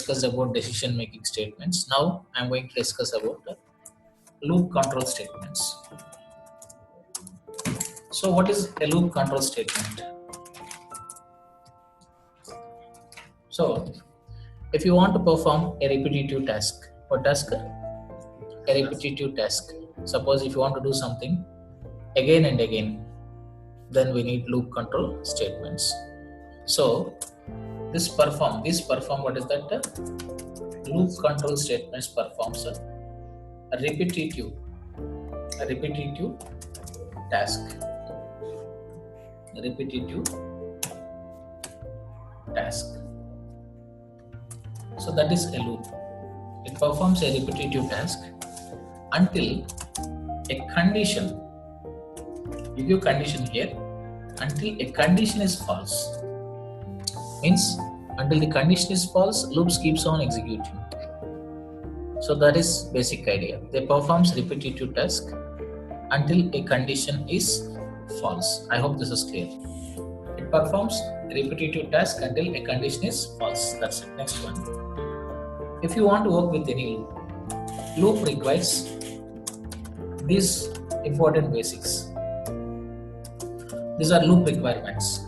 discussed about decision making statements. Now I'm going to discuss about loop control statements. So what is a loop control statement? So if you want to perform a repetitive task, what task? A repetitive task. Suppose if you want to do something again and again, then we need loop control statements. So this perform, what is that? Loop control statements performs a repetitive task. So that is a loop. It performs a repetitive task until a condition, you give condition here, until a condition is false. Means until the condition is false, loops keeps on executing. So that is basic idea. They performs repetitive task until a condition is false. I hope this is clear. It performs repetitive task until a condition is false. That's it. Next one. If you want to work with any loop requires these important basics. These are loop requirements.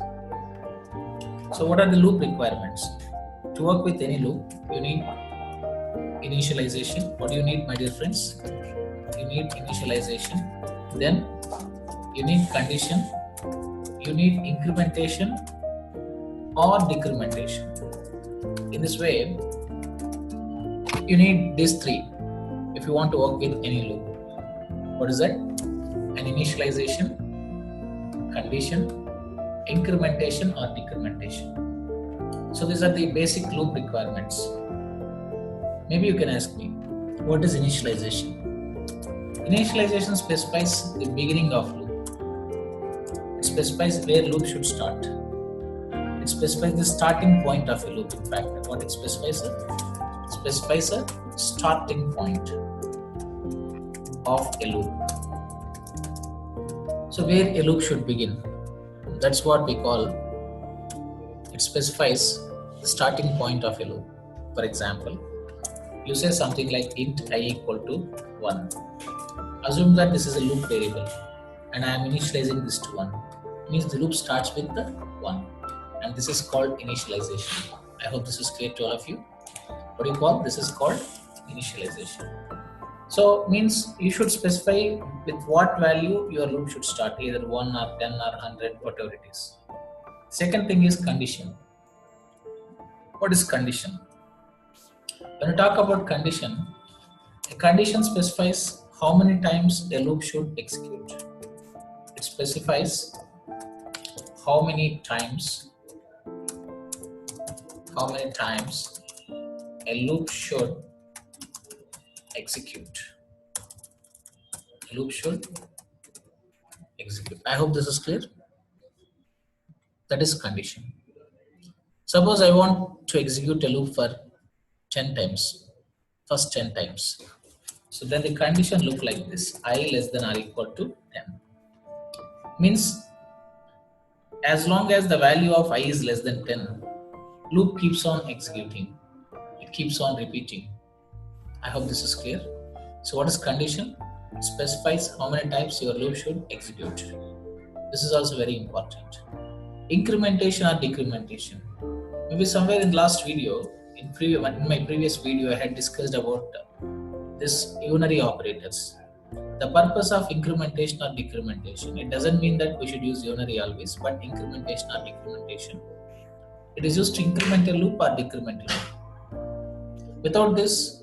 So what are the loop requirements? To work with any loop, you need initialization. What do you need, my dear friends? You need initialization. Then you need condition. You need incrementation or decrementation. In this way, you need these three if you want to work with any loop. What is that? An initialization, condition, incrementation or decrementation. So these are the basic loop requirements. Maybe you can ask me, what is initialization? Initialization specifies the beginning of loop. It specifies where loop should start. It specifies the starting point of a loop. In fact, what it specifies? It specifies a starting point of a loop. So where a loop should begin. That's what we call, it specifies the starting point of a loop. For example, you say something like int I equal to 1. Assume that this is a loop variable and I am initializing this to 1. It means the loop starts with the 1 and this is called initialization. I hope this is clear to all of you. What do you call? This is called initialization. So means you should specify with what value your loop should start, either 1 or 10 or 100, whatever it is. Second thing is condition. What is condition? When you talk about condition, a condition specifies how many times a loop should execute. It specifies how many times a loop should execute. A loop should execute. I hope this is clear. That is condition. Suppose I want to execute a loop for 10 times, first 10 times. So then the condition look like this, I less than or equal to 10. Means as long as the value of I is less than 10, loop keeps on executing. It keeps on repeating. I hope this is clear. So what is condition? It specifies how many times your loop should execute. This is also very important. Incrementation or decrementation. Maybe somewhere in last video, in my previous video, I had discussed about this unary operators. The purpose of incrementation or decrementation, it doesn't mean that we should use unary always, but incrementation or decrementation. It is used to increment a loop or decrement a loop. Without this,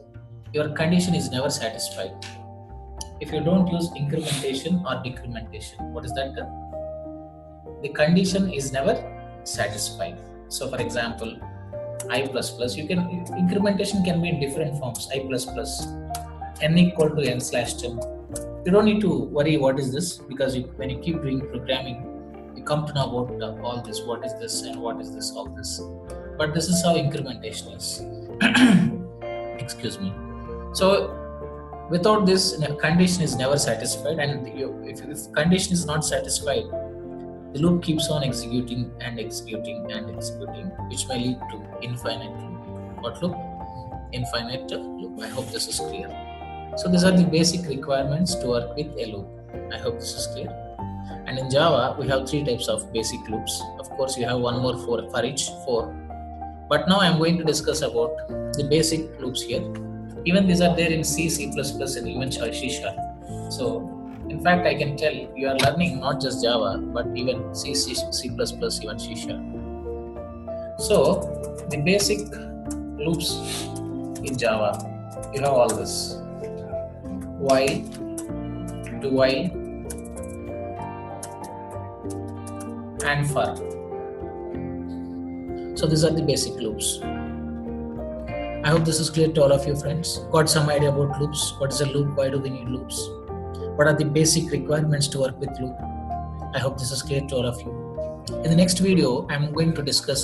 your condition is never satisfied. If you don't use incrementation or decrementation, what is that? The condition is never satisfied. So for example, I++, incrementation can be in different forms, I++, n equal to n/10. You don't need to worry what is this, because when you keep doing programming, you come to know about all this, what is this and what is this, all this. But this is how incrementation is. Excuse me. So without this, condition is never satisfied, and if condition is not satisfied, the loop keeps on executing and executing and executing, which may lead to infinite loop. What loop? infinite loop. I hope this is clear. So these are the basic requirements to work with a loop. I hope this is clear. And in Java, we have three types of basic loops. Of course, you have one more for each four. But now I'm going to discuss about the basic loops here. Even these are there in C, C++, and even C#. So in fact, I can tell you are learning not just Java, but even C, C++, even C#. So the basic loops in Java, you have all this: while, do while, and for. So these are the basic loops. I hope this is clear to all of you friends. Got some idea about loops? What is a loop? Why do we need loops? What are the basic requirements to work with loop? I hope this is clear to all of you. In the next video, I'm going to discuss